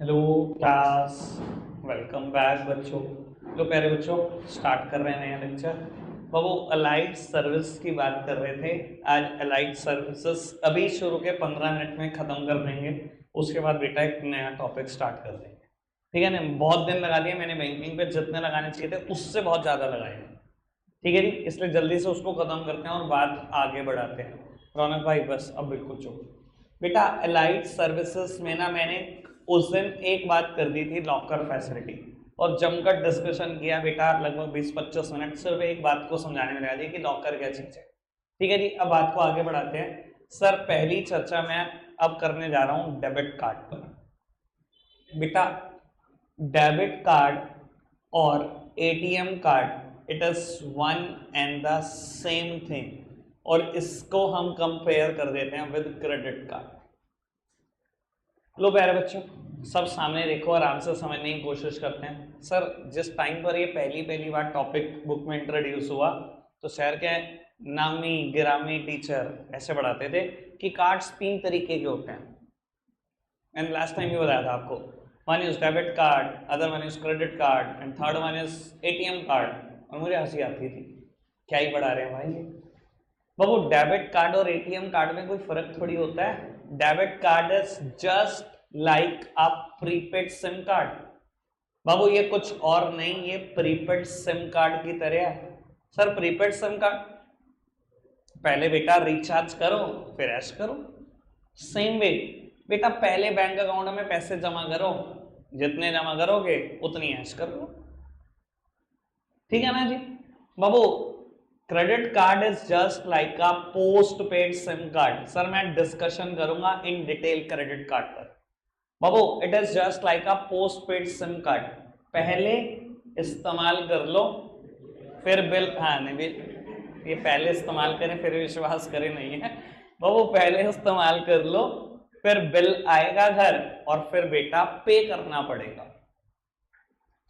Hello class. Welcome back बच्चों। तो प्यारे बच्चों, स्टार्ट कर रहे हैं नया लेक्चर। बाबू अलाइड सर्विस की बात कर रहे थे। आज अलाइड सर्विसेज अभी शुरू के 15 मिनट में खत्म कर देंगे। उसके बाद बेटा एक नया टॉपिक स्टार्ट कर देंगे। ठीक है ना, बहुत दिन लगा दिए मैंने बैंकिंग पे, जितने लगाने चाहिए थे उससे बहुत ज्यादा लगाए। ठीक है जी, इसलिए जल्दी से उसको खत्म करते हैं और बात आगे बढ़ाते हैं। रौनक भाई बस अब बिल्कुल चुप। बेटा अलाइड सर्विसेज में ना मैंने उस दिन एक बात कर दी थी, लॉकर फैसिलिटी, और जमकर डिस्कशन किया बेटा लगभग 20-25 मिनट सिर्फ एक बात को समझाने में लगा दी कि लॉकर क्या चीज है। ठीक है जी, अब बात को आगे बढ़ाते हैं। सर पहली चर्चा मैं अब करने जा रहा हूं डेबिट कार्ड पर। बेटा डेबिट कार्ड और ATM card it is one and the same thing, और इसको हम कंपेयर कर देते हैं विद क्रेडिट कार्ड। लो प्यारे बच्चों, सब सामने देखो, आराम से समझने की कोशिश करते हैं। सर जिस टाइम पर ये पहली पहली बार टॉपिक बुक में इंट्रोड्यूस हुआ तो शहर के नामी गिरामी टीचर ऐसे पढ़ाते थे कि कार्ड्स 3 तरीके के होते हैं। एंड लास्ट टाइम भी बताया था आपको, one is debit card, other one is credit card and third one is ATM card. और मुझे हंसी आती थी, क्या ही पढ़ा रहे हैं भाई ये। बाबू डेबिट कार्ड और एटीएम कार्ड में कोई फर्क थोड़ी होता है। Debit card is just like a prepaid SIM card. बाबू ये कुछ और नहीं, ये प्रीपेड सिम कार्ड की तरह है। सर प्रीपेड सिम कार्ड पहले बेटा रिचार्ज करो फिर ऐश करो। सेम वे बेटा पहले बैंक अकाउंट में पैसे जमा करो, जितने जमा करोगे उतनी ऐश कर लो। ठीक है ना जी। बाबू credit card is just like a post paid SIM card. Sir मैं डिस्कशन करूंगा इन डिटेल क्रेडिट कार्ड पर। बाबू it is just like a post paid SIM card, पहले इस्तेमाल कर लो फिर बिल, हाँ नहीं ये पहले इस्तेमाल करें फिर विश्वास करें नहीं है बाबू, पहले इस्तेमाल कर लो फिर बिल आएगा घर और फिर बेटा पे करना पड़ेगा।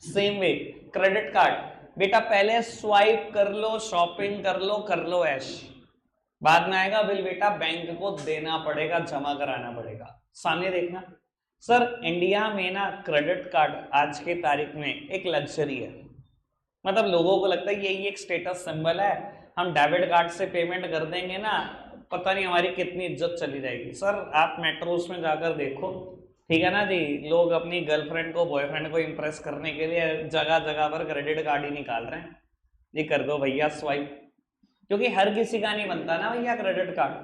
सेम वे क्रेडिट कार्ड बेटा पहले स्वाइप कर लो, शॉपिंग कर लो ऐश, बाद में आएगा बिल बेटा, बैंक को देना पड़ेगा, जमा कराना पड़ेगा। सामने देखना। सर इंडिया में ना क्रेडिट कार्ड आज की तारीख में एक लग्जरी है। मतलब लोगों को लगता है यही एक स्टेटस सिंबल है, हम डेबिट कार्ड से पेमेंट कर देंगे ना पता नहीं हमारी कितनी इज्जत चली जाएगी। सर आप मेट्रोस में जाकर देखो, ठीक है ना जी, लोग अपनी गर्लफ्रेंड को बॉयफ्रेंड को इंप्रेस करने के लिए जगह जगह पर क्रेडिट कार्ड ही निकाल रहे हैं। ये कर दो भैया स्वाइप, क्योंकि हर किसी का नहीं बनता ना भैया क्रेडिट कार्ड,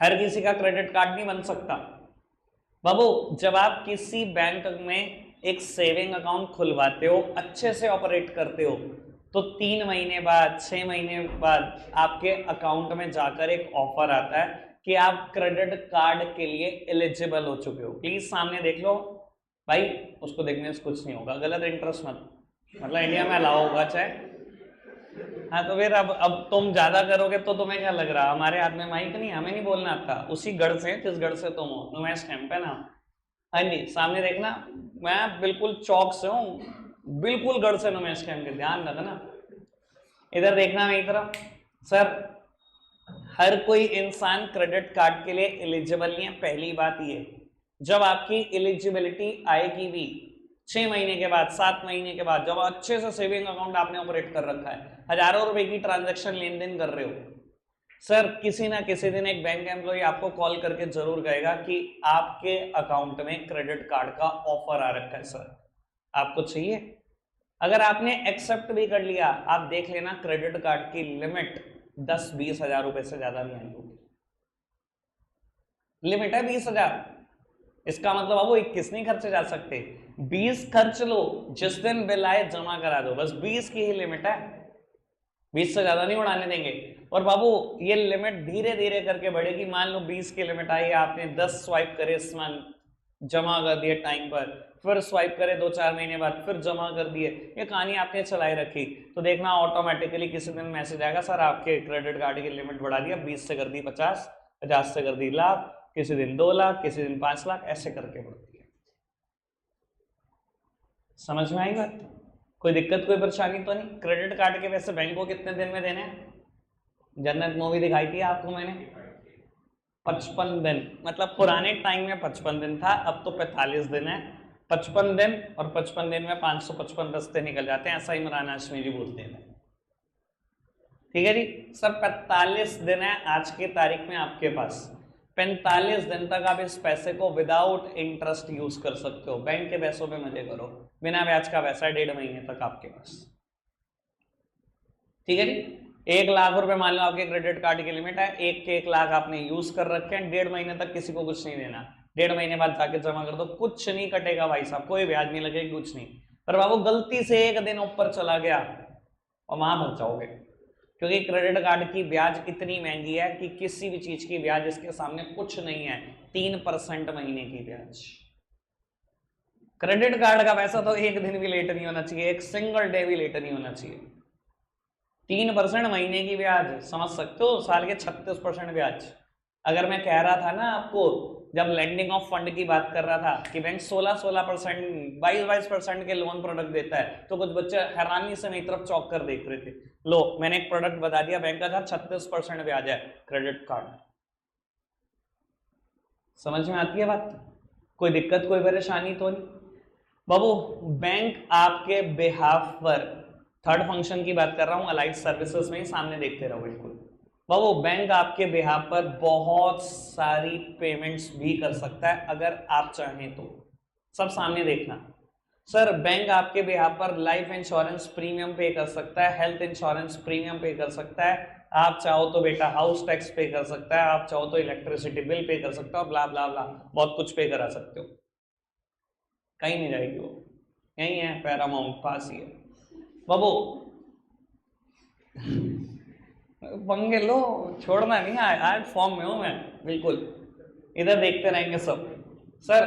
हर किसी का क्रेडिट कार्ड नहीं बन सकता। बाबू जब आप किसी बैंक में एक सेविंग अकाउंट खुलवाते हो, अच्छे से ऑपरेट करते हो, तो 3 महीने बाद 6 महीने बाद आपके अकाउंट में जाकर एक ऑफर आता है कि आप क्रेडिट कार्ड के लिए एलिजिबल हो चुके हो। प्लीज सामने देख लो भाई, उसको देखने से कुछ नहीं होगा, गलत इंटरेस्ट मत, मतलब इंडिया में अलाउ होगा चाहे। हाँ तो फिर अब तुम ज्यादा करोगे तो तुम्हें क्या लग रहा, हमारे हाथ में माइक नहीं, हमें नहीं बोलना आता, उसी गढ़ से जिस गढ़ से तुम हो, नुमैश कैंप है ना। हाँ जी सामने देखना, मैं बिल्कुल चौक से हूँ, बिल्कुल गढ़ से नुमैश कैंप के, ध्यान रखना। इधर देखना मेरी तरफ। सर हर कोई इंसान क्रेडिट कार्ड के लिए एलिजिबल नहीं है, पहली बात ये। जब आपकी एलिजिबिलिटी आएगी भी 6 महीने के बाद, 7 महीने के बाद, जब अच्छे से सेविंग अकाउंट आपने ऑपरेट कर रखा है, हजारों रुपए की ट्रांजैक्शन लेन देन कर रहे हो, सर किसी ना किसी दिन एक बैंक एम्प्लॉय आपको कॉल करके जरूर कहेगा कि आपके अकाउंट में क्रेडिट कार्ड का ऑफर आ रखा है सर, आपको चाहिए। अगर आपने एक्सेप्ट भी कर लिया, आप देख लेना क्रेडिट कार्ड की लिमिट 10-20 हजार रुपए से ज्यादा नहीं आई होगी। लिमिट है 20 हजार, इसका मतलब अब वो 21 नहीं खर्चे जा सकते, 20 खर्च लो, जिस दिन बिल आए जमा करा दो, बस 20 की ही लिमिट है, 20 से ज्यादा नहीं उड़ाने देंगे। और बाबू ये लिमिट धीरे धीरे करके बढ़ेगी, मान लो 20 की लिमिट आई, आपने 10 स्वाइप करे इस मंथ, जमा कर दिए टाइम पर, फिर स्वाइप करे 2-4 महीने बाद फिर जमा कर दिए, ये कहानी आपने चलाई रखी, तो देखना ऑटोमेटिकली किसी दिन मैसेज आएगा, सर आपके क्रेडिट कार्ड की लिमिट बढ़ा दिया, 20 से कर दी 50, 50 से कर दी लाख, किसी दिन 2 लाख, किसी दिन 5 लाख, ऐसे करके बढ़ती है। समझ में आई बात? कोई दिक्कत कोई परेशानी तो नहीं? क्रेडिट कार्ड के पैसे बैंक को कितने दिन में देने हैं? जन्नत मूवी दिखाई थी आपको मैंने, 55 दिन, मतलब पुराने टाइम में 55 दिन था, अब तो 45 दिन है। 55 दिन और 55 दिन में 555 रस्ते निकल जाते हैं, ऐसा इमरान हाशमी जी बोलते हैं। ठीक है जी सर, 45 दिन है आज की तारीख में आपके पास। 45 दिन तक आप इस पैसे को विदाउट इंटरेस्ट यूज कर सकते हो, बैंक के पैसों पे मजे करो, बिना ब्याज का पैसा 1.5 महीने तक आपके पास। ठीक है जी, 1,00,000 रुपए मान लो आपके क्रेडिट कार्ड की लिमिट है, 1 आपने यूज कर रखे हैं, 1.5 महीने तक किसी को कुछ नहीं देना, 1.5 महीने बाद जाके जमा कर दो, कुछ नहीं कटेगा भाई साहब, कोई ब्याज नहीं लगेगा, कुछ नहीं। पर बाबू गलती से एक दिन ऊपर चला गया और वहां फंस जाओगे, क्योंकि क्रेडिट कार्ड की ब्याज इतनी महंगी है कि किसी भी चीज की ब्याज इसके सामने कुछ नहीं है, 3% महीने की ब्याज। क्रेडिट कार्ड का पैसा तो एक दिन भी लेट नहीं होना चाहिए, एक सिंगल डे भी लेट नहीं होना चाहिए। 3% महीने की ब्याज, समझ सकते हो, साल के 36% ब्याज। अगर मैं कह रहा था ना आपको, जब लेंडिंग ऑफ फंड की बात कर रहा था कि बैंक 16% 22% के लोन प्रोडक्ट देता है, तो कुछ बच्चे हैरानी से मेरी तरफ चौंक कर देख रहे थे। लो मैंने एक प्रोडक्ट बता दिया, बैंक का था 36% ब्याज है क्रेडिट कार्ड। समझ में आती है बात? कोई दिक्कत कोई परेशानी तो नहीं बाबू। बैंक आपके बिहाफ पर, थर्ड फंक्शन की बात कर रहा हूं, अलाइड सर्विसेज में, सामने देखते रहो बिल्कुल बाबू, बैंक आपके बिहाफ पर बहुत सारी पेमेंट्स भी कर सकता है अगर आप चाहें तो। सब सामने देखना सर, बैंक आपके बिहाफ पर लाइफ इंश्योरेंस प्रीमियम पे कर सकता है, हेल्थ इंश्योरेंस प्रीमियम पे कर सकता है, आप चाहो तो बेटा हाउस टैक्स पे कर सकता है, आप चाहो तो इलेक्ट्रिसिटी बिल पे कर सकते हो, ब्ला ब्ला ब्ला, बहुत कुछ पे करा सकते हो। कहीं नहीं जाएगी वो, यही है पैरामाउंट, पास ही है बाबू। पंगे लो, छोड़ना नहीं, आज फॉर्म में हूं मैं बिल्कुल, इधर देखते रहेंगे सब। सर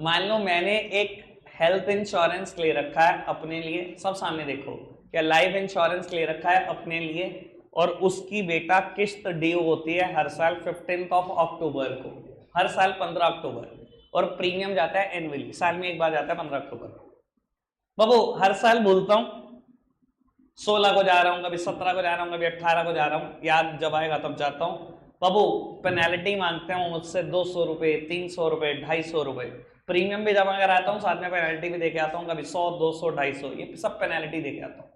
मान लो मैंने एक हेल्थ इंश्योरेंस ले रखा है अपने लिए, सब सामने देखो, क्या लाइफ इंश्योरेंस ले रखा है अपने लिए, और उसकी बेटा किस्त ड्यू होती है हर साल 15 अक्टूबर को, हर साल 15 अक्टूबर, और प्रीमियम जाता है एनुअली, साल में एक बार जाता है 15 अक्टूबर। बाबू हर साल बोलता हूं 16 को जा रहा हूं, कभी 17 को जा रहा हूं, कभी 18 को जा रहा हूं, याद जब आएगा तब जाता हूं। बाबू पेनल्टी मांगते हो मुझसे 200 रुपए, 300 रुपए, 250 रुपए, प्रीमियम भी जमा कराता हूं, साथ में पेनल्टी भी देके आता हूं, कभी 100, 200, 250, ये सब पेनल्टी देके आता हूं।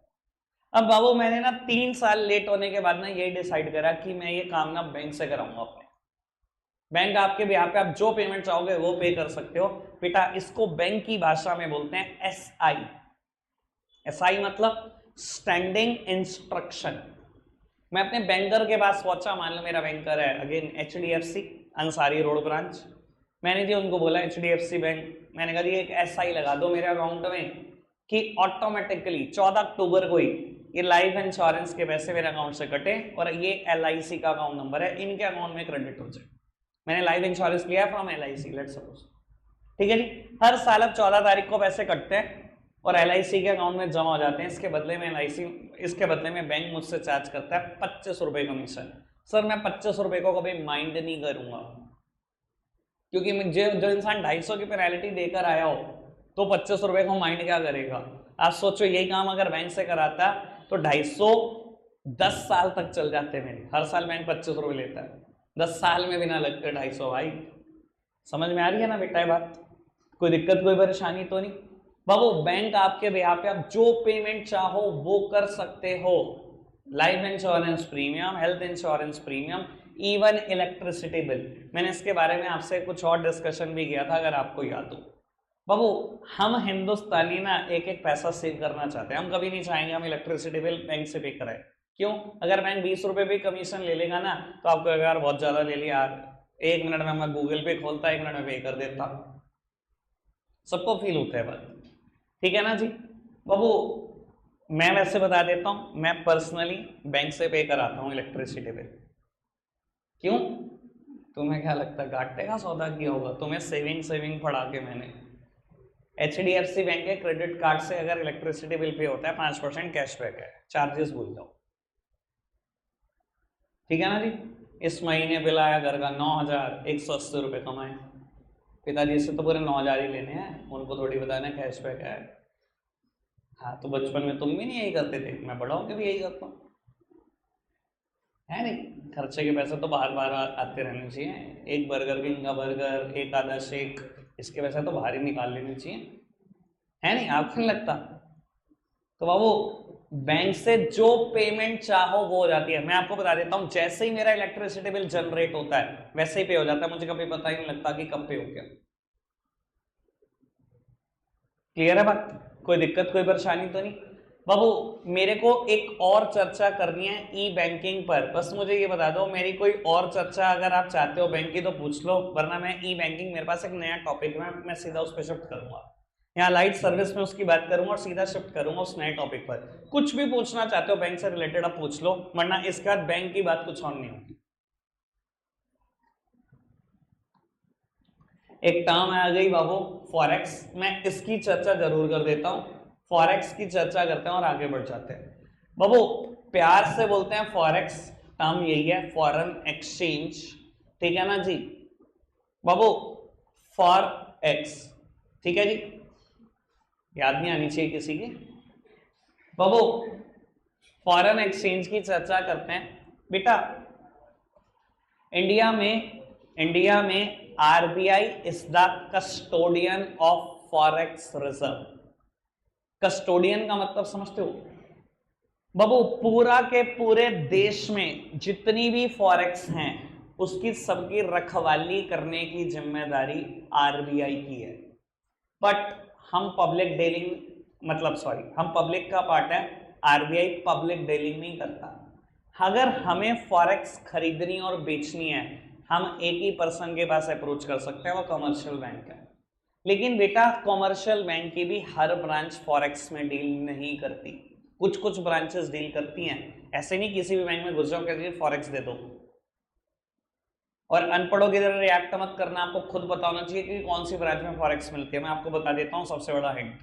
अब बाबू मैंने ना 3 साल लेट होने के बाद ना ये डिसाइड करा कि मैं ये काम ना बैंक से कराऊंगा अपने। बैंक आपके बिहार पे आप जो पेमेंट चाहोगे वो पे कर सकते हो बेटा, इसको बैंक की भाषा में बोलते हैं एसआई। एसआई मतलब स्टैंडिंग इंस्ट्रक्शन। मैं अपने बैंकर के पास पहुंचा, मान लो मेरा बैंकर है again HDFC Ansari road branch, मैंने जी उनको बोला एचडीएफसी बैंक, मैंने कहा जी एक एसआई लगा दो मेरे अकाउंट में कि ऑटोमेटिकली 14 अक्टूबर को ही ये लाइफ इंश्योरेंस के पैसे मेरे अकाउंट से कटे और ये एलआईसी का अकाउंट नंबर है, इनके अकाउंट में क्रेडिट हो जाए। मैंने लाइफ इंश्योरेंस लिया फ्रॉम एलआईसी, लेट्स सपोज, ठीक है जी। हर साल अब 14 तारीख को पैसे कटते हैं और एलआईसी के अकाउंट में जमा हो जाते हैं, इसके बदले में एलआईसी, इसके बदले में बैंक मुझसे चार्ज करता है 25 रुपए कमीशन। सर मैं 25 रुपए को कभी माइंड नहीं करूंगा, क्योंकि मुझे जो इंसान 250 की पेनल्टी देकर आया हो तो 25 रुपए को माइंड क्या करेगा। आप सोचो यही काम अगर बैंक से कराता तो 250 10 साल तक चल जाते मेरे, हर साल बैंक 25 रुपए लेता है, 10 साल में बिना लगते 250 भाई। समझ में आ रही है ना बेटा ये बात? कोई दिक्कत कोई परेशानी तो नहीं बाबू। बैंक आपके बिहार पे आप जो पेमेंट चाहो वो कर सकते हो, life insurance premium, health insurance premium, even electricity bill. मैंने इसके बारे में आपसे कुछ और डिस्कशन भी किया था अगर आपको याद हो। बाबू हम हिंदुस्तानी ना एक एक पैसा सेव करना चाहते हैं, हम कभी नहीं चाहेंगे हम इलेक्ट्रिसिटी बिल बैंक से पे कराएं। क्यों? अगर बैंक 20 रुपए भी कमीशन ले लेगा ना तो आपको यार बहुत ज्यादा ले लिया यार, 1 मिनट में मैं गूगल पे खोलता 1 मिनट में पे कर देता। सबको फील होता है बात, ठीक है ना जी बाबू। मैं वैसे बता देता हूं, मैं पर्सनली बैंक से पे कराता हूं इलेक्ट्रिसिटी बिल। क्यों? तुम्हें क्या लगता है घाटे का सौदा किया होगा? तुम्हें सेविंग पढ़ा के मैंने एचडीएफसी बैंक के क्रेडिट कार्ड से अगर इलेक्ट्रिसिटी बिल पे होता है 5% कैशबैक है, चार्जेस भूल जाओ, ठीक है ना जी। इस महीने बिल आया घर का 9,180 रुपये कमाए, पिताजी से तो पूरे 9,000 ही लेने हैं, उनको थोड़ी बताना कैशबैक है। हाँ तो बचपन में तुम भी नहीं यही करते थे, मैं बड़ा होकर भी यही करता हूँ, है नहीं? खर्चे के पैसे तो बाहर बाहर आते रहने चाहिए। एक बर्गर किंग का बर्गर, एक आधा शेक, इसके पैसे तो बाहर ही निकाल लेने चाहिए, है नहीं? आपको नहीं लगता? तो बाबू बैंक से जो पेमेंट चाहो वो हो जाती है। मैं आपको बता देता हूं, जैसे ही मेरा इलेक्ट्रिसिटी बिल जनरेट होता है वैसे ही पे हो जाता है, मुझे कभी पता ही नहीं लगता कि कब पे हो गया। क्लियर है बात? कोई दिक्कत, कोई परेशानी तो नहीं? बाबू मेरे को एक और चर्चा करनी है ई बैंकिंग पर, बस मुझे ये बता दो, मेरी कोई और चर्चा अगर आप चाहते हो बैंक की तो पूछ लो, वरना मैं ई बैंकिंग, मेरे पास एक नया टॉपिक है, मैं सीधा उस पर शिफ्ट करूंगा। यहाँ लाइट सर्विस में उसकी बात करूंगा और सीधा शिफ्ट करूंगा उस नए टॉपिक पर। कुछ भी पूछना चाहते हो बैंक से रिलेटेड आप पूछ लो, वरना इसके बाद बैंक की बात कुछ और नहीं होगी। एक टर्म आ गई बाबू फॉरेक्स, मैं इसकी चर्चा जरूर कर देता हूं। फॉरेक्स की चर्चा करते हैं और आगे बढ़ जाते हैं। बाबू प्यार से बोलते हैं फॉरेक्स, टर्म यही है, फॉरेन एक्सचेंज, ठीक है ना जी? बाबू फॉरेक्स, ठीक है जी, याद नहीं आनी चाहिए किसी की। बाबू फॉरेन एक्सचेंज की चर्चा करते हैं बेटा। इंडिया में RBI is the custodian of forex reserve. Custodian का मतलब समझते हो? बाबू पूरा के पूरे देश में जितनी भी फॉरेक्स हैं उसकी सबकी रखवाली करने की जिम्मेदारी आरबीआई की है। बट हम पब्लिक डीलिंग हम पब्लिक का पार्ट है, आरबीआई पब्लिक डीलिंग नहीं करता। अगर हमें फॉरेक्स खरीदनी और बेचनी है हम एक ही पर्सन के पास अप्रोच कर सकते हैं, वो कमर्शियल बैंक है। लेकिन बेटा कमर्शियल बैंक की भी हर ब्रांच फॉरेक्स में डील नहीं करती, कुछ कुछ ब्रांचेस डील करती हैं। ऐसे नहीं किसी भी बैंक में घुस जाओ कहते फॉरेक्स दे दो। और अनपढ़ों की तरह रिएक्ट मत करना, आपको खुद पता होना चाहिए कि कौन सी ब्रांच में फॉरेक्स मिलती है। मैं आपको बता देता हूं सबसे बड़ा हिंट,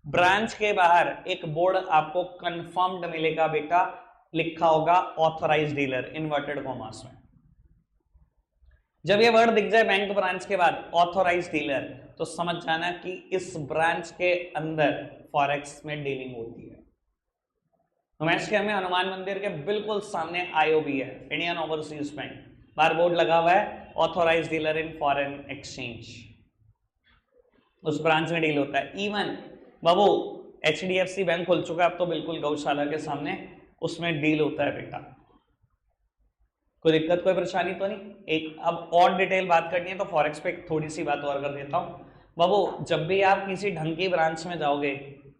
ब्रांच के बाहर एक बोर्ड आपको कंफर्म्ड मिलेगा बेटा, लिखा होगा ऑथराइज्ड डीलर इन्वर्टेड कॉमर्स में। जब ये वर्ड दिख जाए बैंक ब्रांच के बाद ऑथराइज्ड डीलर, तो समझ जाना कि इस ब्रांच के अंदर फॉरेक्स में डीलिंग होती है। उमेश के हमें हनुमान मंदिर के बिल्कुल सामने आईओबी है, इंडियन ओवरसीज बैंक, बाहर बोर्ड लगा हुआ है authorised dealer in foreign exchange, उस ब्रांच में डील होता है। इवन बाबू एचडीएफसी बैंक खुल चुका है अब तो बिल्कुल गौशाला के सामने, उसमें डील होता है बेटा। कोई दिक्कत, कोई परेशानी तो नहीं? एक अब और डिटेल बात करनी है तो फॉरेक्स पे थोड़ी सी बात और कर देता हूं बाबू। जब भी आप किसी ढंग की ब्रांच में जाओगे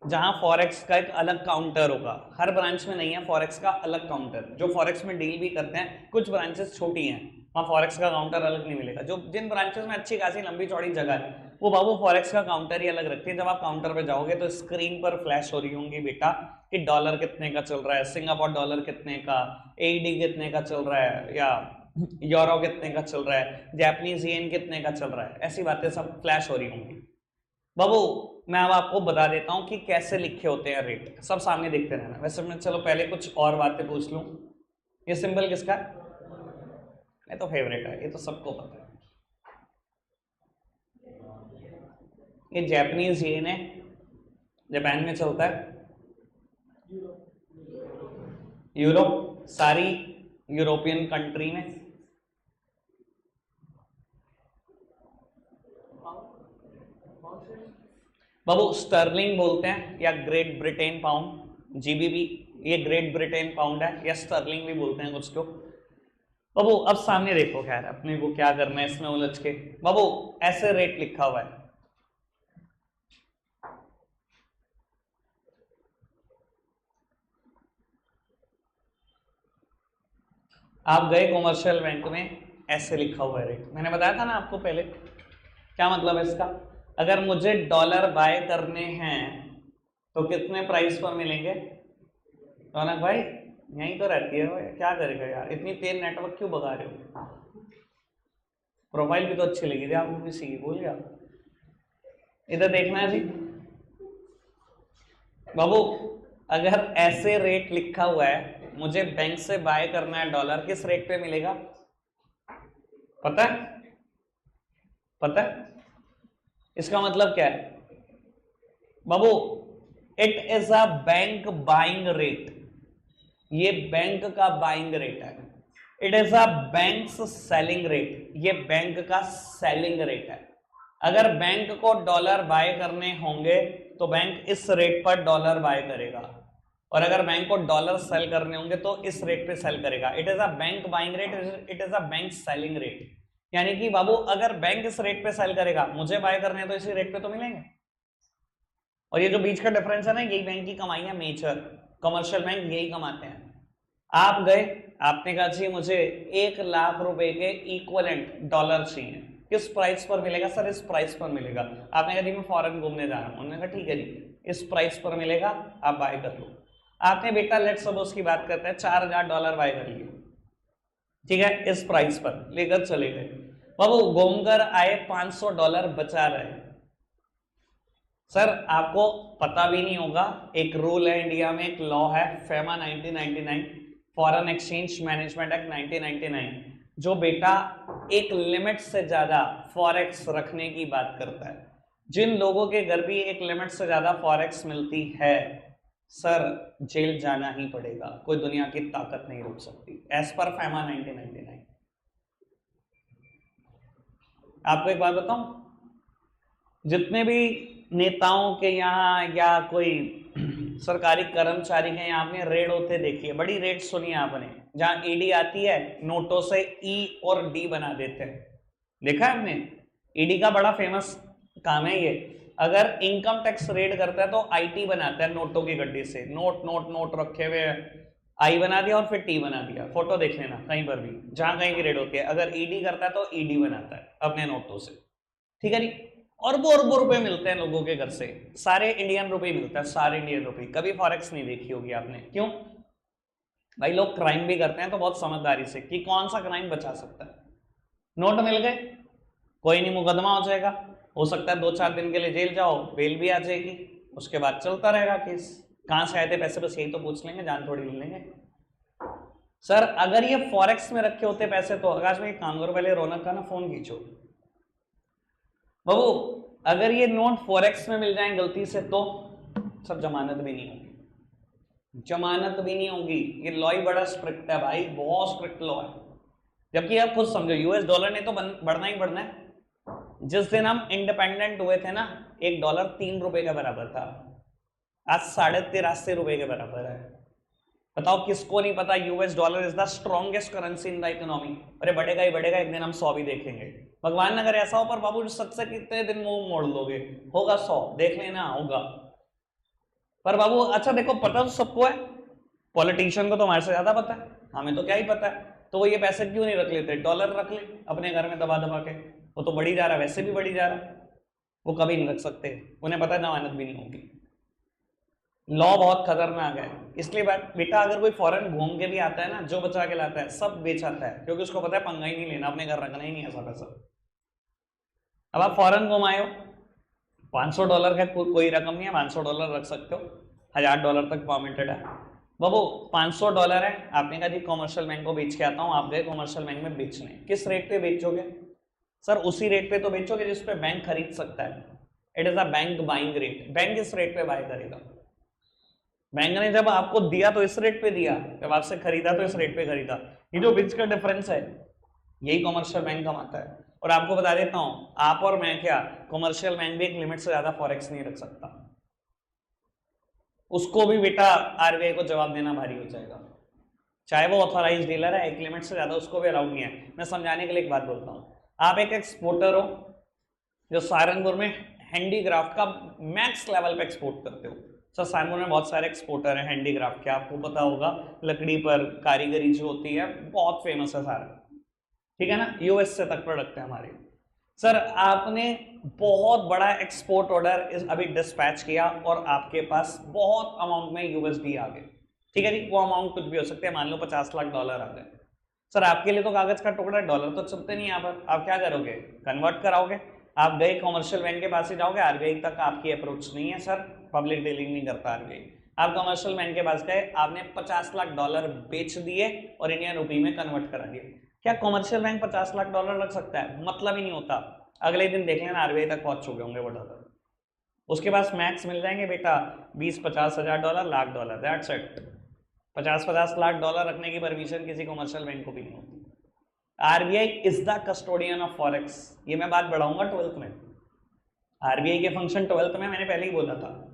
जहां फॉरेक्स का एक अलग काउंटर होगा, हर ब्रांच में नहीं है फॉरेक्स का अलग काउंटर, जो फॉरेक्स में डील भी करते हैं, कुछ ब्रांचेस छोटी हैं वहां फॉरेक्स का काउंटर अलग नहीं मिलेगा। जो जिन ब्रांचेस में अच्छी खासी लंबी चौड़ी जगह है वो बाबू फॉरेक्स का काउंटर ही अलग रखती है। जब आप काउंटर पे जाओगे तो स्क्रीन पर फ्लैश हो रही होंगी बेटा कि डॉलर कितने का चल रहा है, सिंगापुर डॉलर कितने का, एडी कितने का चल रहा है, या यूरो कितने का चल रहा है, जापानीज येन कितने का चल रहा है, ऐसी बातें सब फ्लैश हो रही होंगी। बाबू मैं अब आपको बता देता हूं कि कैसे लिखे होते हैं रेट, सब सामने देखते रहना। वैसे मैं चलो पहले कुछ और बातें पूछ लूं। ये सिंबल किसका है? ये तो फेवरेट है, ये तो सबको पता है, ये जापानीज येन है, जापान में चलता है। यूरो सारी यूरोपियन कंट्री में। बाबू स्टर्लिंग बोलते हैं या ग्रेट ब्रिटेन पाउंड, जीबीबी, ये ग्रेट ब्रिटेन पाउंड है या स्टर्लिंग भी बोलते हैं कुछ लोग। बाबू अब सामने देखो, खैर अपने को क्या करना है इसमें उलझ के। बाबू ऐसे रेट लिखा हुआ है, आप गए कॉमर्शियल बैंक में, ऐसे लिखा हुआ है रेट। मैंने बताया था ना आपको पहले, क्या मतलब है इसका? अगर मुझे डॉलर बाय करने हैं तो कितने प्राइस पर मिलेंगे? रौनक भाई यहीं तो रहती है, क्या करेगा यार, इतनी तेज नेटवर्क क्यों भगा रहे हो? प्रोफाइल भी तो अच्छी लगी थी आपको, किसी की भूल गया? इधर देखना है जी बाबू, अगर ऐसे रेट लिखा हुआ है, मुझे बैंक से बाय करना है डॉलर, किस रेट पे मिलेगा पता है? पता है इसका मतलब क्या है बाबू? It is a bank buying rate, ये बैंक का बाइंग रेट है। It is a banks selling rate, ये बैंक का सेलिंग रेट है। अगर बैंक को डॉलर बाय करने होंगे तो बैंक इस रेट पर डॉलर बाय करेगा, और अगर बैंक को डॉलर सेल करने होंगे तो इस रेट पे सेल करेगा। It is a bank buying rate, it is a bank selling rate. यानी कि बाबू अगर बैंक इस रेट पे सेल करेगा, मुझे बाय करने हैं तो इसी रेट पे तो मिलेंगे। और ये जो बीच का डिफरेंस है ना, यही बैंक की कमाई है मेजर। कमर्शियल बैंक यही कमाते हैं। आप गए, आपने कहा जी मुझे 1 लाख रुपए के इक्वलेंट डॉलर चाहिए, किस प्राइस पर मिलेगा सर? इस प्राइस पर मिलेगा। आपने कहा जी मैं फॉरेन घूमने जा रहा हूं। उन्होंने कहा ठीक है जी, इस प्राइस पर मिलेगा, आप बाय कर लो। आपने बेटा लेट सपोज की बात करते हैं $4000 बाय कर लिए, ठीक है, इस प्राइस पर लेकर चले गए। बाबू घूमकर आए, $500 बचा रहे। सर आपको पता भी नहीं होगा, एक रूल है इंडिया में, एक लॉ है FEMA 1999, foreign exchange management act 1999, जो बेटा एक लिमिट से ज्यादा फॉरेक्स रखने की बात करता है। जिन लोगों के घर भी एक लिमिट से ज्यादा फॉरेक्स मिलती है, सर जेल जाना ही पड़ेगा, कोई दुनिया की ताकत नहीं रोक सकती, एज पर फेमा 1999। आपको एक बात बताऊं, जितने भी नेताओं के यहाँ या कोई सरकारी कर्मचारी के यहाँ आपने रेड होते देखी है, बड़ी रेड सुनी है आपने, जहां ईडी आती है नोटों से ई और डी बना देते हैं, देखा है आपने? ईडी का बड़ा फेमस काम है ये। अगर इनकम टैक्स रेड करता है तो आईटी बनाता है नोटों की गड्डी से, नोट नोट नोट रखे हुए, आई बना दिया और फिर टी बना दिया। फोटो देख लेना कहीं पर भी जहां कहीं की रेड होती है, अगर ईडी करता है तो ईडी बनाता है अपने नोटों से, ठीक है जी। अरबों रुपए मिलते हैं लोगों के घर से, सारे इंडियन रुपए मिलता है, सारे इंडियन रुपए। कभी फॉरेक्स नहीं देखी होगी आपने, क्यों भाई? लोग क्राइम भी करते हैं तो बहुत समझदारी से, कि कौन सा क्राइम बचा सकता है। नोट मिल गए, कोई नहीं, मुकदमा हो जाएगा, हो सकता है 2-4 दिन के लिए जेल जाओ, बेल भी आ जाएगी, उसके बाद चलता रहेगा केस। कहां से आए थे पैसे, बस यही तो पूछ लेंगे, जान थोड़ी ले लेंगे। सर अगर ये फॉरेक्स में रखे होते पैसे तो आकाश में एक काम करो, पहले रौनक का ना फोन खींचो। बाबू अगर ये नोट फॉरेक्स में मिल जाए गलती से तो सब जमानत भी नहीं होगी, जमानत भी नहीं होगी। ये लॉ ही बड़ा स्ट्रिक्ट है भाई, बहुत स्ट्रिक्ट लॉ है। जबकि आप खुद समझो, यूएस डॉलर ने तो बढ़ना ही बढ़ना है। जिस दिन हम इंडिपेंडेंट हुए थे ना, $1 3 रुपए के बराबर था, आज 83.5 रुपए के बराबर है। बताओ किसको नहीं पता US dollar is the strongest currency in the economy. अरे बढ़ेगा ही बढ़ेगा, एक दिन हम 100 भी देखेंगे। भगवान अगर ऐसा हो, पर बाबू सच से कितने दिन मुंह मोड़ लोगे? होगा 100, देख लेना होगा। पर बाबू अच्छा देखो, पता तो सबको है, पॉलिटिशियन को तो हमारे से ज्यादा पता है, हमें तो क्या ही पता है। तो वो ये पैसे क्यों नहीं रख लेते? डॉलर रख ले अपने घर में दबा दबा के, वो तो बढ़ी जा रहा है, वैसे भी बढ़ी जा रहा है, वो कभी नहीं रख सकते, उन्हें पता है जमानत भी नहीं होगी। लॉ बहुत खतरनाक है। इसलिए बेटा अगर कोई फॉरेन घूम के भी आता है ना, जो बचा के लाता है सब बेच आता है, क्योंकि उसको पता है पंगा ही नहीं लेना, अपने घर रखना ही नहीं ऐसा पैसा। अब आप फॉरेन घुमाए हो, $500 का कोई रकम नहीं है, $500 रख सकते हो, $1000 तक परमिटेड है। बाबू $500 है, आपने कहा जी कॉमर्शियल बैंक को बेच के आता हूं, आप गए कॉमर्शियल बैंक में बेचने, किस रेट पे बेचोगे? सर उसी रेट पे तो बेचोगे जिस पे बैंक खरीद सकता है। It is a bank buying rate, bank इस रेट पे बाय करेगा। बैंक ने जब आपको दिया तो इस रेट पे दिया, जब आपसे खरीदा तो इस रेट पे खरीदा। ये जो बीच का डिफरेंस है यही कॉमर्शियल बैंक कमाता है। और आपको बता देता हूं, आप और मैं क्या, कॉमर्शियल बैंक भी एक लिमिट से ज्यादा फॉरेक्स नहीं रख सकता, उसको भी बेटा आरबीआई को जवाब देना भारी हो जाएगा, चाहे वो ऑथराइज डीलर है, एक लिमिट से ज्यादा उसको भी अलाउड नहीं है। मैं समझाने के लिए एक बात बोलता हूं, आप एक एक्सपोर्टर हो जो सहारनपुर में हैंडीक्राफ्ट का मैक्स लेवल पे एक्सपोर्ट करते हो। सर सहारनपुर में बहुत सारे एक्सपोर्टर हैं हैंडीक्राफ्ट के, आपको पता होगा, लकड़ी पर कारीगरी जो होती है बहुत फेमस है सारा, ठीक है ना, यूएस से तक प्रोडक्ट है हमारे। सर आपने बहुत बड़ा एक्सपोर्ट ऑर्डर अभी डिस्पैच किया और आपके पास बहुत अमाउंट में यूएसडी आ गए, ठीक है जी, वो अमाउंट कुछ भी हो सकते हैं, मान लो $50 लाख आ गए। सर आपके लिए तो कागज का टुकड़ा, डॉलर तो चलते नहीं यहाँ पर, आप क्या करोगे? कन्वर्ट कराओगे। आप गए कॉमर्शियल बैंक के पास ही जाओगे, आरबीआई तक आपकी अप्रोच नहीं है सर, पब्लिक डीलिंग नहीं करता आरबीआई। आप कॉमर्शियल बैंक के पास गए, आपने $50 लाख बेच दिए और इंडियन रुपी में कन्वर्ट करा दिए। क्या कॉमर्शियल बैंक $50 लाख रख सकता है? मतलब ही नहीं होता। अगले दिन देख लेना आरबीआई तक पहुंच चुके होंगे वो डॉलर, उसके पास मैक्स मिल जाएंगे बेटा $20-50 हज़ार $1,00,000, दैट्स इट। $50-50 लाख रखने की परमिशन किसी कॉमर्शियल बैंक को भी नहीं होती। RBI is the custodian of forex, ये मैं बात बढ़ाऊंगा 12th में। आरबीआई के फंक्शन 12th में मैंने पहले ही बोला था,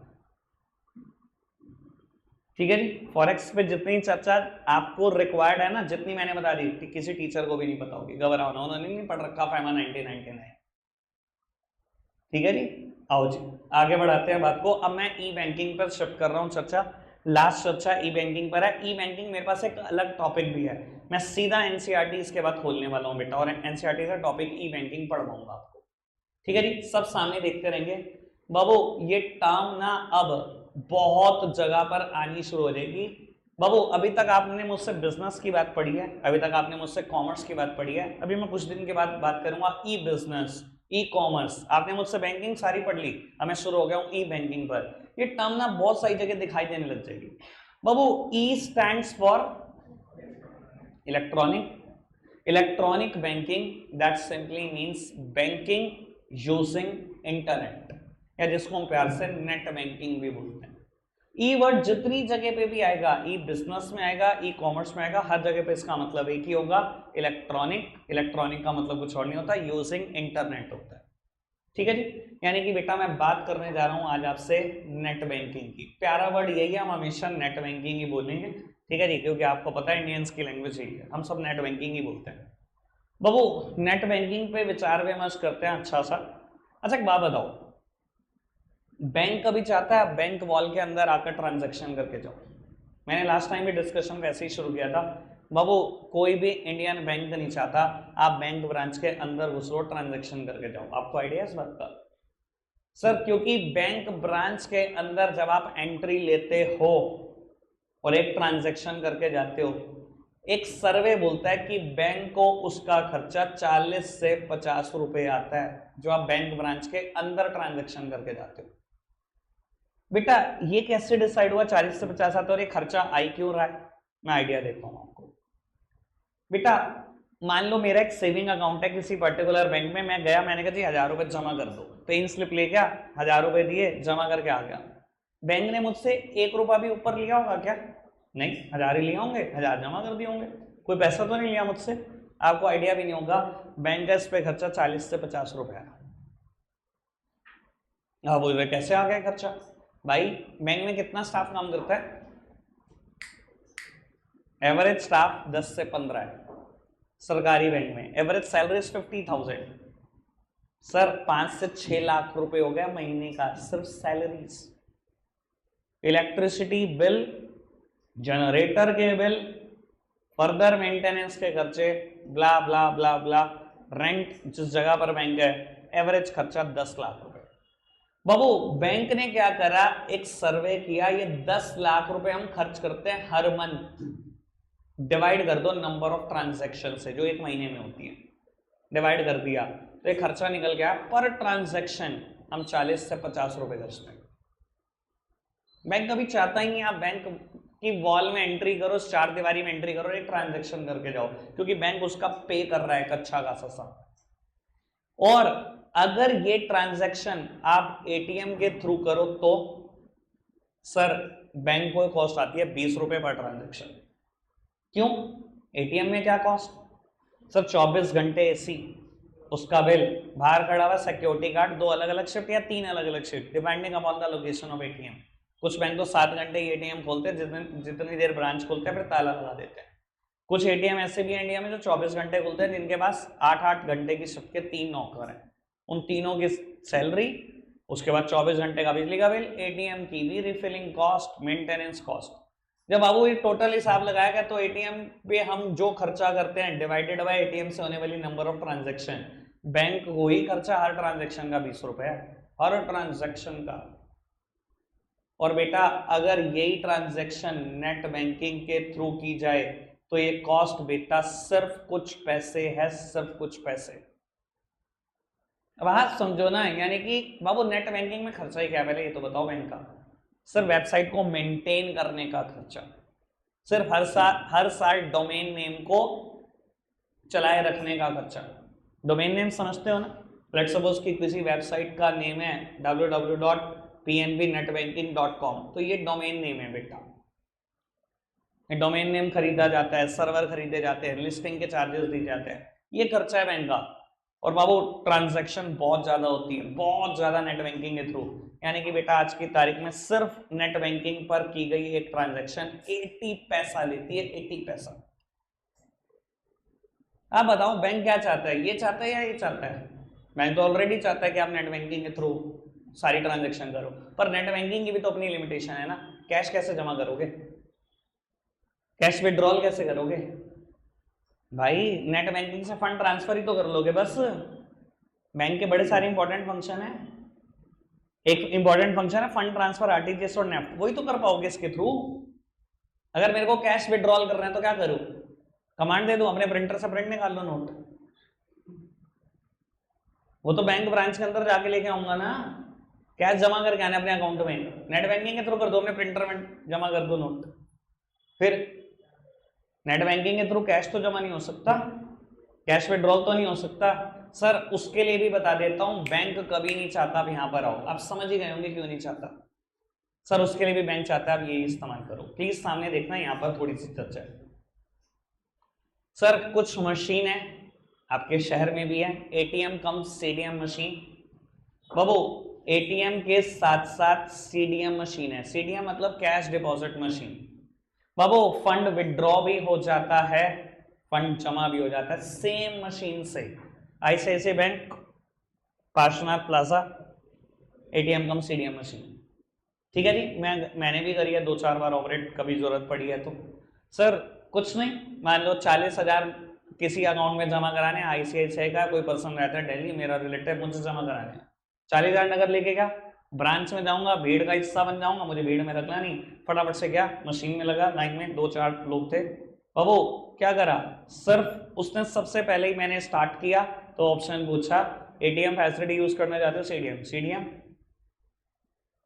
ठीक है जी। फॉरेक्स पे जितनी चर्चा आपको रिक्वायर्ड है ना, जितनी मैंने बता दी, किसी टीचर को भी नहीं पता होगी, घबराओ ना, उन्होंने नहीं पढ़ रखा फैमा 1999, ठीक है जी। आओ जी आगे बढ़ाते हैं बात को। अब मैं ई बैंकिंग पर शिफ्ट कर रहा हूं चर्चा, लास्ट चर्चा ई बैंकिंग पर है। ई बैंकिंग मेरे पास एक अलग टॉपिक भी है, मैं सीधा एनसीईआरटी इसके बाद खोलने वाला हूं बेटा, और एनसीईआरटी का टॉपिक ई बैंकिंग पढ़वाऊंगा आपको, ठीक है जी। सब सामने देखते रहेंगे बाबू। ये टर्म ना अब बहुत जगह पर आनी शुरू हो जाएगी बाबू। अभी तक आपने मुझसे बिजनेस की बात पढ़ी है, अभी तक आपने मुझसे कॉमर्स की बात पढ़ी है, अभी मैं कुछ दिन के बाद बात करूंगा ई बिजनेस, ई कॉमर्स। आपने मुझसे बैंकिंग सारी पढ़ ली, अब मैं शुरू हो गया हूं ई बैंकिंग पर। ये टर्म ना बहुत सारी जगह दिखाई देने लग जाएगी बाबू। E stands for electronic banking, that simply means banking using internet, या जिसको हम प्यार से नेट बैंकिंग भी बोलते हैं। ई वर्ड जितनी जगह पे भी आएगा, ई बिजनेस में आएगा, ई कॉमर्स में आएगा, हर जगह पे इसका मतलब एक ही होगा, इलेक्ट्रॉनिक। इलेक्ट्रॉनिक का मतलब कुछ और नहीं होता, यूजिंग इंटरनेट होता है, ठीक है जी। यानी कि बेटा मैं बात करने जा रहा हूं आज आपसे नेट बैंकिंग की। प्यारा वर्ड यही है, हम हमेशा नेट बैंकिंग ही बोलेंगे, ठीक है जी, क्योंकि आपको पता है इंडियंस की लैंग्वेज यही है, हम सब नेट बैंकिंग ही बोलते हैं बाबू। नेट बैंकिंग पे विचार विमर्श करते हैं अच्छा सा। अच्छा एक बात बताओ, बैंक कभी चाहता है बैंक वॉल के अंदर आकर ट्रांजैक्शन करके जाओ? मैंने लास्ट टाइम भी डिस्कशन वैसे ही शुरू किया था बाबू, कोई भी इंडियन बैंक नहीं चाहता आप बैंक ब्रांच के अंदर घुसो ट्रांजैक्शन करके जाओ। आपको आइडिया है इस बात का? सर क्योंकि बैंक ब्रांच के अंदर जब आप एंट्री लेते हो और एक ट्रांजैक्शन करके जाते हो, एक सर्वे बोलता है कि बैंक को उसका खर्चा 40 से 50 रुपए आता है जो आप बैंक ब्रांच के अंदर ट्रांजैक्शन करके जाते हो। बेटा ये कैसे डिसाइड हुआ 40 से 50 आता है और ये खर्चा आई क्यों रहा है? मैं आइडिया देता हूं आपको। बेटा मान लो मेरा एक सेविंग अकाउंट है किसी पर्टिकुलर बैंक में, मैं गया, मैंने कहा जी 1000 रुपए जमा कर दो, पेन स्लिप ले गया, 1000 रुपए दिए, जमा करके आ गया। बैंक ने मुझसे 1 रुपया भी ऊपर लिया होगा क्या? नहीं, 1000 ही लिए होंगे, 1000 जमा कर दिए होंगे, कोई पैसा तो नहीं लिया मुझसे। आपको आइडिया भी नहीं होगा बैंक का इस पे खर्चा 40 से 50 रुपया। आप बोल रहे कैसे आ गया खर्चा? भाई बैंक में कितना स्टाफ काम करता है? एवरेज स्टाफ 10 से 15 है सरकारी बैंक में। Average salary 50,000। सर 5 से 6 लाख रुपए हो गया महीने का सिर्फ सैलरीज। इलेक्ट्रिसिटी बिल, जनरेटर के बिल, फर्दर मेंटेनेंस के खर्चे, ब्ला ब्ला ब्ला ब्ला, रेंट जिस जगह पर बैंक है, एवरेज खर्चा 10 लाख रुपए। बाबू बैंक ने क्या करा, एक सर्वे किया, ये 10 लाख रुपए हम खर्च करते हैं हर मंथ, डिवाइड कर दो नंबर ऑफ ट्रांजैक्शन से जो एक महीने में होती है, डिवाइड कर दिया तो ये खर्चा निकल गया पर ट्रांजैक्शन हम 40 से 50 रुपए खर्चते हैं। बैंक कभी चाहता ही नहीं आप बैंक की वॉल में एंट्री करो, चार दीवारी में एंट्री करो, एक ट्रांजैक्शन करके जाओ, क्योंकि बैंक उसका पे कर रहा है एक अच्छा खासा सा। और अगर ये ट्रांजैक्शन आप एटीएम के थ्रू करो तो सर बैंक को कॉस्ट आती है 20 रुपए पर ट्रांजैक्शन। क्यों? एटीएम में क्या कॉस्ट? सर 24 घंटे एसी, उसका बिल, बाहर खड़ा हुआ सिक्योरिटी गार्ड, 2 अलग अलग शिफ्ट या 3 अलग अलग shift depending upon the location of ATM. कुछ बैंक तो 7 घंटे एटीएम खोलते हैं, जितनी देर ब्रांच खोलते हैं फिर ताला लगा देते हैं। कुछ एटीएम ऐसे भी है इंडिया में जो 24 घंटे खुलते हैं, जिनके पास 8-8 घंटे की शिफ्ट के 3 नौकर हैं, उन तीनों की सैलरी, उसके बाद 24 घंटे का बिजली का बिल, एटीएम की भी रिफिलिंग कॉस्ट, मेंटेनेंस कॉस्ट। जब बाबू ये टोटल हिसाब लगाया गया तो एटीएम पे हम जो खर्चा करते हैं डिवाइडेड बाय एटीएम से होने वाली नंबर ऑफ ट्रांजैक्शन, बैंक को ही खर्चा हर ट्रांजैक्शन का 20 रुपए है, हर ट्रांजैक्शन का। और बेटा अगर यही ट्रांजैक्शन नेट बैंकिंग के थ्रू की जाए तो ये कॉस्ट बेटा सिर्फ कुछ पैसे है, सिर्फ कुछ पैसे। अब हाँ समझो ना, यानी कि बाबू नेट बैंकिंग में खर्चा ही क्या है पहले ये तो बताओ बैंक का? सिर्फ वेबसाइट को मेंटेन करने का खर्चा, सिर्फ हर साल डोमेन नेम को चलाए रखने का खर्चा। डोमेन नेम समझते हो ना? लेट्स सपोज कि किसी वेबसाइट का नेम है www.pnbnetbanking.com, तो ये डोमेन नेम है बेटा। डोमेन नेम खरीदा जाता है, सर्वर खरीदे जाते हैं, लिस्टिंग के चार्जेस दिए जाते हैं। ये खर्चा है बैंक का। और बाबू ट्रांजैक्शन बहुत ज्यादा होती है, बहुत ज्यादा नेट बैंकिंग के थ्रू, यानी कि बेटा आज की तारीख में सिर्फ नेट बैंकिंग पर की गई एक ट्रांजैक्शन 80 पैसा लेती है, 80 पैसा। आप बताओ बैंक क्या चाहता है, ये चाहता है या ये चाहता है? बैंक तो ऑलरेडी चाहता है कि आप नेट बैंकिंग के थ्रू सारी ट्रांजैक्शन करो, पर नेट बैंकिंग की भी तो अपनी लिमिटेशन है ना। कैश कैसे जमा करोगे, कैश विड्रॉल कैसे करोगे भाई? नेट बैंकिंग से फंड ट्रांसफर ही तो कर लोगे बस। बैंक के बड़े सारे इंपॉर्टेंट फंक्शन है, एक इंपॉर्टेंट फंक्शन है फंड ट्रांसफर, आरटीजीएस और नेफ्ट, वही तो कर पाओगे इसके थ्रू। अगर मेरे को कैश विड्रॉल करना है तो क्या करूं? कमांड दे दूं, अपने प्रिंटर से प्रिंट निकाल लो नोट। वो तो बैंक ब्रांच के अंदर जाके लेके आऊंगा ना, कैश जमा करके आने अपने अकाउंट में। नेट बैंकिंग के थ्रू कर दो, अपने प्रिंटर में जमा कर दो नोट। फिर नेट बैंकिंग के थ्रू कैश तो जमा नहीं हो सकता, कैश विड्रॉल तो नहीं हो सकता सर। उसके लिए भी बता देता हूं, बैंक कभी नहीं चाहता आप यहां पर आओ। आप समझ ही गए होंगे क्यों नहीं चाहता सर। उसके लिए भी बैंक चाहता है आप ये इस्तेमाल करो। प्लीज सामने देखना, यहां पर थोड़ी सी चर्चा है सर। कुछ मशीन है आपके शहर में भी है, एटीएम कम सीडीएम मशीन। बाबू एटीएम के साथ साथ सीडीएम मशीन है। सीडीएम मतलब कैश डिपॉजिट मशीन। बाबू फंड विड्रॉ भी हो जाता है, फंड जमा भी हो जाता है सेम मशीन से। ICICI bank, Parshwanath plaza, ATM cum CDM machine. ठीक है जी, मैंने भी करी है 2-4 बार ऑपरेट, कभी जरूरत पड़ी है तो। सर कुछ नहीं, मान लो 40,000 किसी अकाउंट में जमा कराने, आईसीआईसीआई का कोई पर्सन रहता है दिल्ली, मेरा रिलेटिव, मुझे जमा कराने 40,000 नगद लेके क्या ब्रांच में जाऊंगा, भीड़ का हिस्सा बन जाऊंगा, मुझे भीड़ में रखना नहीं, फटाफट से क्या मशीन में लगा, लाइन में 2-4 लोग थे। अब वो क्या करा, सिर्फ उसने सबसे पहले ही मैंने स्टार्ट किया तो ऑप्शन पूछा एटीएम फैसिलिटी यूज करना चाहते हो सीडीएम, सीडीएम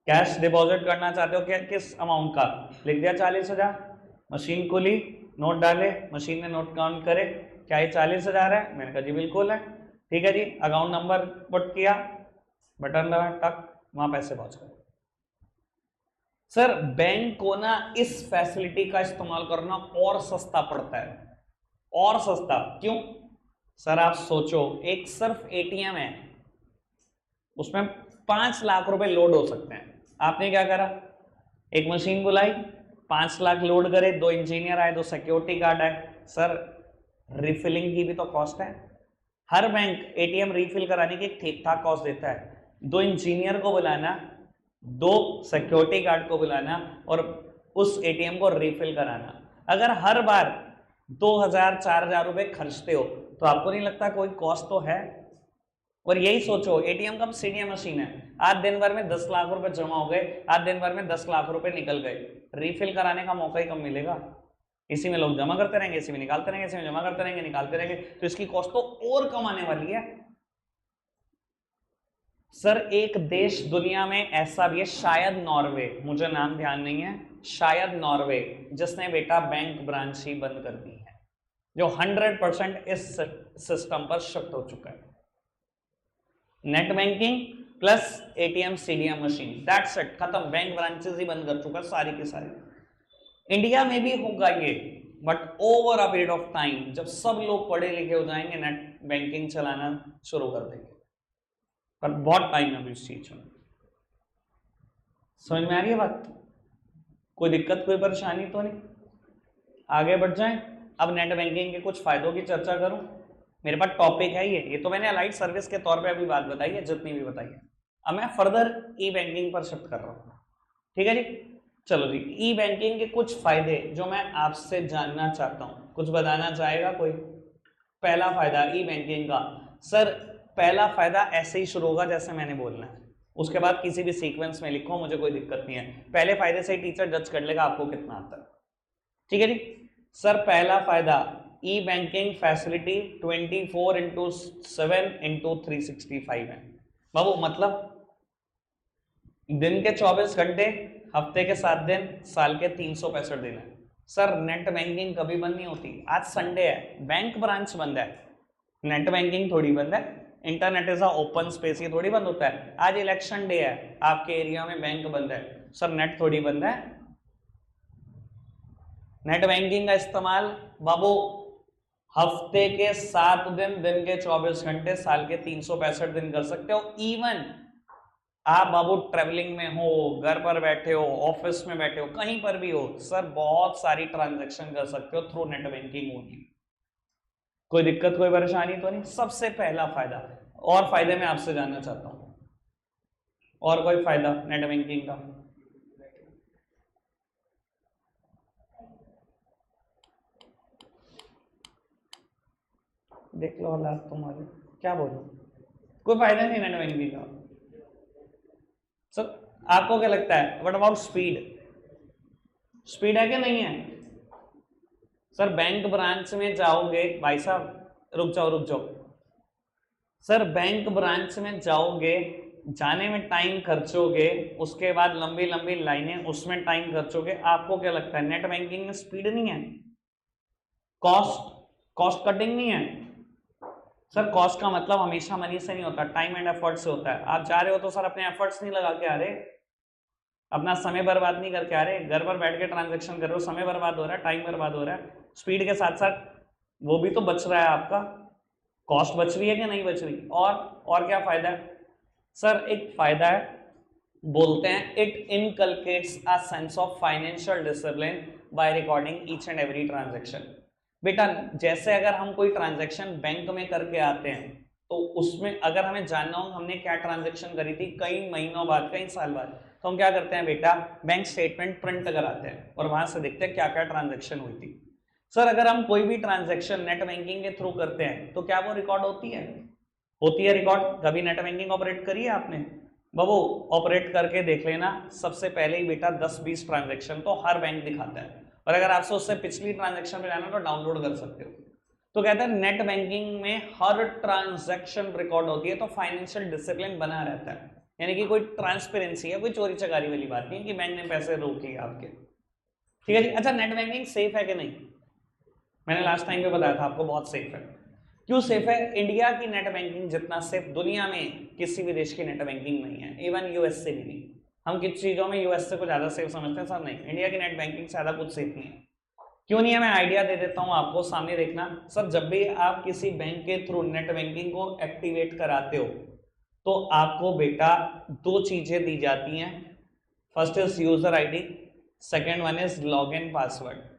कैश डिपॉजिट करना चाहते हो क्या, किस अमाउंट का, लिख दिया 40,000। मशीन खुली, नोट डाले, मशीन ने नोट काउंट करे, क्या ये 40,000 है? मैंने कहा जी बिल्कुल है। ठीक है जी, अकाउंट नंबर पुट किया, बटन दबा, टक, वहां पैसे पहुंच गए। सर बैंक को ना इस फैसिलिटी का इस्तेमाल करना और सस्ता पड़ता है, और सस्ता क्यों? सर आप सोचो, एक सिर्फ एटीएम है, उसमें 5 लाख रुपए लोड हो सकते हैं। आपने क्या करा, एक मशीन बुलाई, 5 लाख लोड करे, 2 इंजीनियर आए, 2 सिक्योरिटी गार्ड आए। सर रिफिलिंग की भी तो कॉस्ट है। हर बैंक एटीएम रिफिल कराने की ठीक ठाक कॉस्ट देता है। 2 इंजीनियर को बुलाना, 2 सिक्योरिटी गार्ड को बुलाना और उस एटीएम को रिफिल कराना, अगर हर बार 2,000-4,000 रुपए खर्चते हो तो आपको नहीं लगता कोई कॉस्ट तो है? और यही सोचो, एटीएम का सीडीएम मशीन है, आज दिन भर में 10 लाख रुपए जमा हो गए, आज दिन भर में 10 लाख रुपए निकल गए, रिफिल कराने का मौका ही कम मिलेगा। इसी में लोग जमा करते रहेंगे, इसी में निकालते रहेंगे, इसी में जमा करते रहेंगे, निकालते रहेंगे, तो इसकी कॉस्ट तो और कम आने वाली है। सर एक देश दुनिया में ऐसा भी है, शायद नॉर्वे, मुझे नाम ध्यान नहीं है, शायद नॉर्वे, जिसने बेटा बैंक ब्रांच ही बंद कर दी है, जो 100% इस सिस्टम पर शिफ्ट हो चुका है। Net banking plus ATM CDM machine, that's it, खत्म, बैंक ब्रांचेस ही बंद कर चुका है सारी की सारी। इंडिया में भी होगा ये, but over a period of time, जब सब लोग पढ़े लिखे हो जाएंगे, नेट बैंकिंग चलाना शुरू कर देंगे, पर बहुत टाइम है इस चीज में। समझ में आ रही है बात? कोई दिक्कत, कोई परेशानी तो नहीं? आगे बढ़ जाएं। अब नेट बैंकिंग के कुछ फायदों की चर्चा करूं, मेरे पास टॉपिक है ये तो मैंने अलाइड सर्विस के तौर पे अभी बात बताई है, जितनी भी बताई है। अब मैं फर्दर ई बैंकिंग पर शिफ्ट कर रहा हूं। ठीक है जी, चलो जी, ई बैंकिंग के कुछ फायदे जो मैं आपसे जानना चाहता हूं, कुछ बताना चाहेगा कोई? पहला फायदा ई बैंकिंग का, सर पहला फायदा ऐसे ही शुरू होगा जैसे मैंने बोलना है, उसके बाद किसी भी सीक्वेंस में लिखो, मुझे कोई दिक्कत नहीं है। पहले फायदे से ही टीचर जज कर लेगा आपको कितना आता है। ठीक है जी, सर पहला फायदा, ई बैंकिंग फैसिलिटी 24/7/365 है। बाबू मतलब दिन के 24 घंटे, हफ्ते के 7 दिन, साल के 365 दिन है। सर नेट बैंकिंग कभी बंद नहीं होती। आज संडे है, बैंक ब्रांच बंद है, नेट बैंकिंग थोड़ी बंद है। Internet is a open space, ये थोड़ी बंद होता है। आज इलेक्शन डे है, आपके एरिया में बैंक बंद है, सर नेट थोड़ी बंद है। नेट बैंकिंग का इस्तेमाल बाबू हफ्ते के 7 दिन, दिन के 24 घंटे, साल के 365 दिन कर सकते हो। इवन आप बाबू ट्रेवलिंग में हो, घर पर बैठे हो, ऑफिस में बैठे हो, कहीं पर भी हो सर, बहुत सारी ट्रांजैक्शन कर सकते हो थ्रू नेट बैंकिंग ओनली। कोई दिक्कत, कोई परेशानी तो नहीं। सबसे पहला फायदा, और फायदे मैं आपसे जानना चाहता हूं, और कोई फायदा नेट बैंकिंग का? देख लो हालात तुम्हारे, क्या बोलो, कोई फायदा नहीं नेट बैंकिंग का सर। आपको क्या लगता है, व्हाट अबाउट स्पीड? स्पीड है कि नहीं है सर? बैंक ब्रांच में जाओगे भाई साहब, रुक जाओ रुक जाओ सर, बैंक ब्रांच में जाओगे, जाने में टाइम खर्चोगे, उसके बाद लंबी लंबी लाइनें, उसमें टाइम खर्चोगे। आपको क्या लगता है नेट बैंकिंग में स्पीड नहीं है? कॉस्ट, कॉस्ट कटिंग नहीं है सर? कॉस्ट का मतलब हमेशा मनी से नहीं होता, टाइम एंड एफर्ट से होता है। आप जा रहे हो तो सर अपने एफर्ट्स नहीं लगा के आ रहे, अपना समय बर्बाद नहीं करके आ रहे, घर पर बैठ के ट्रांजेक्शन कर रहे हो, समय बर्बाद हो रहा है, टाइम बर्बाद हो रहा है। स्पीड के साथ साथ वो भी तो बच रहा है आपका, कॉस्ट बच रही है कि नहीं बच रही? और क्या फायदा है सर? एक फायदा है, बोलते हैं it inculcates a sense of financial discipline by recording each and every transaction. बेटा जैसे अगर हम कोई ट्रांजेक्शन बैंक में करके आते हैं, तो उसमें अगर हमें जानना हो हमने क्या ट्रांजेक्शन करी थी कई महीनों बाद, कई साल बाद, तो हम क्या करते हैं बेटा, बैंक स्टेटमेंट प्रिंट कराते हैं और वहां से देखते हैं क्या क्या ट्रांजेक्शन हुई थी। सर अगर हम कोई भी ट्रांजेक्शन नेट बैंकिंग के थ्रू करते हैं तो क्या वो रिकॉर्ड होती है? होती है रिकॉर्ड। कभी नेट बैंकिंग ऑपरेट करी है आपने? बाबू ऑपरेट करके देख लेना, सबसे पहले ही बेटा 10-20 ट्रांजेक्शन तो हर बैंक दिखाता है, और अगर आपसे उससे पिछली ट्रांजेक्शन पे जाना तो डाउनलोड कर सकते हो। तो कहते हैं नेट बैंकिंग में हर ट्रांजेक्शन रिकॉर्ड होती है, तो फाइनेंशियल डिसिप्लिन बना रहता है, यानी कि कोई ट्रांसपेरेंसी है, कोई चोरी चकारी वाली बात नहीं कि बैंक ने पैसे रोक लिए आपके। ठीक है जी। अच्छा नेट बैंकिंग सेफ है कि नहीं? मैंने लास्ट टाइम पे बताया था आपको बहुत सेफ है। क्यों सेफ है? इंडिया की नेट बैंकिंग जितना सेफ दुनिया में किसी भी देश की नेट बैंकिंग नहीं है, इवन यूएस से भी नहीं। हम किस चीजों में यूएस से कुछ ज्यादा सेफ समझते हैं सर? नहीं, इंडिया की नेट बैंकिंग से ज्यादा कुछ सेफ नहीं है। क्यों नहीं है? मैं आइडिया दे देता हूं आपको, सामने देखना सर। जब भी आप किसी बैंक के थ्रू नेट बैंकिंग को एक्टिवेट कराते हो तो आपको बेटा दो चीजें दी जाती हैं। First is user ID, second one is login password.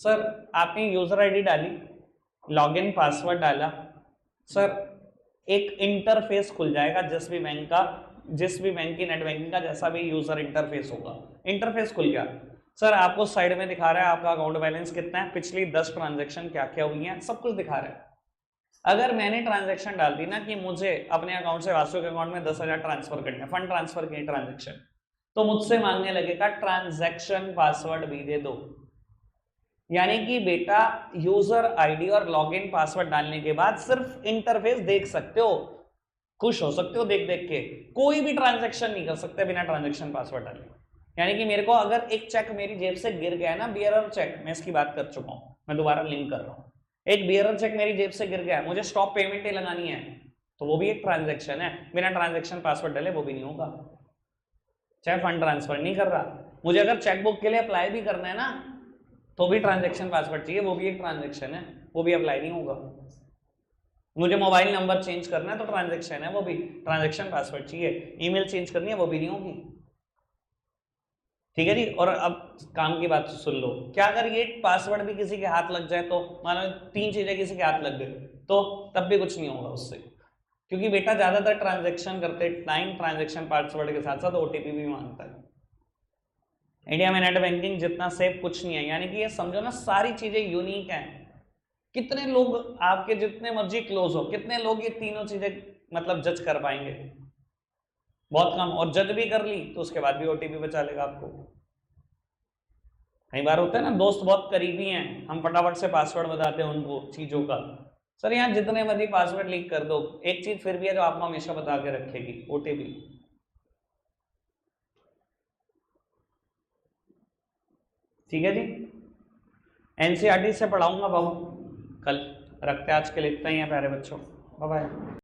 Sir आपने यूजर आईडी डाली, लॉगिन पासवर्ड डाला, सर एक इंटरफेस खुल जाएगा जिस भी बैंक का, जिस भी बैंक की नेट बैंकिंग का जैसा भी यूजर इंटरफेस होगा, इंटरफेस खुल गया। सर आपको साइड में दिखा रहा है आपका अकाउंट बैलेंस कितना है, पिछली 10 ट्रांजेक्शन क्या क्या हुई हैं, सब कुछ दिखा रहा है। अगर मैंने ट्रांजेक्शन डाल दी ना कि मुझे अपने अकाउंट से वासु के अकाउंट में 10,000 ट्रांसफर करने, फंड ट्रांसफर की ट्रांजेक्शन, तो मुझसे मांगने लगेगा ट्रांजैक्शन पासवर्ड भी दे दो। यानी कि बेटा यूजर आईडी और लॉगिन पासवर्ड डालने के बाद सिर्फ इंटरफेस देख सकते हो, खुश हो सकते हो देख देख के, कोई भी ट्रांजैक्शन नहीं कर सकते बिना ट्रांजैक्शन पासवर्ड डाले। यानी कि मेरे को अगर एक चेक मेरी जेब से गिर गया है ना, बियरर चेक, मैं इसकी बात कर चुका हूं, मैं दोबारा लिंक कर रहा हूं, एक बियरर चेक मेरी जेब से गिर गया है, मुझे स्टॉप पेमेंट ही लगानी है, तो वो भी एक ट्रांजैक्शन है, बिना ट्रांजैक्शन पासवर्ड डाले वो भी नहीं होगा। चाहे फंड ट्रांसफर नहीं कर रहा, मुझे अगर चेकबुक के लिए अप्लाई भी करना है ना, तो भी ट्रांजैक्शन पासवर्ड चाहिए, वो भी एक ट्रांजैक्शन है, वो भी अप्लाई नहीं होगा। मुझे मोबाइल नंबर चेंज करना है तो ट्रांजैक्शन है, वो भी ट्रांजैक्शन पासवर्ड चाहिए। ईमेल चेंज करनी है वो भी नहीं होगी। ठीक है जी। और अब काम की बात सुन लो, क्या अगर ये पासवर्ड भी किसी के हाथ लग जाए, तो मान लो 3 चीजें किसी के हाथ लग गई, तो तब भी कुछ नहीं होगा उससे, क्योंकि बेटा ज्यादातर ट्रांजैक्शन करते टाइम ट्रांजैक्शन पासवर्ड के साथ साथ ओटीपी भी मांगता है। इंडिया में नेट बैंकिंग जितना सेफ कुछ नहीं है, यानी कि ये समझो ना सारी चीजें यूनिक हैं। कितने लोग आपके जितने मर्जी क्लोज हो, कितने लोग ये तीनों चीजें मतलब जज कर पाएंगे? बहुत कम। और जज भी कर ली तो उसके बाद भी ओटीपी बचा लेगा आपको। कई बार होता है ना दोस्त बहुत करीबी हैं, हम फटाफट से पासवर्ड बताते हैं उनको चीजों का। सर यहाँ जितने मर्जी पासवर्ड लीक कर दो, एक चीज फिर भी है जो आपको हमेशा बता के रखेगी, ओटीपी। ठीक है जी। एनसीईआरटी से पढ़ाऊंगा बाबू कल। रखते हैं आज के लिए इतना ही है प्यारे बच्चों, बाय बाय।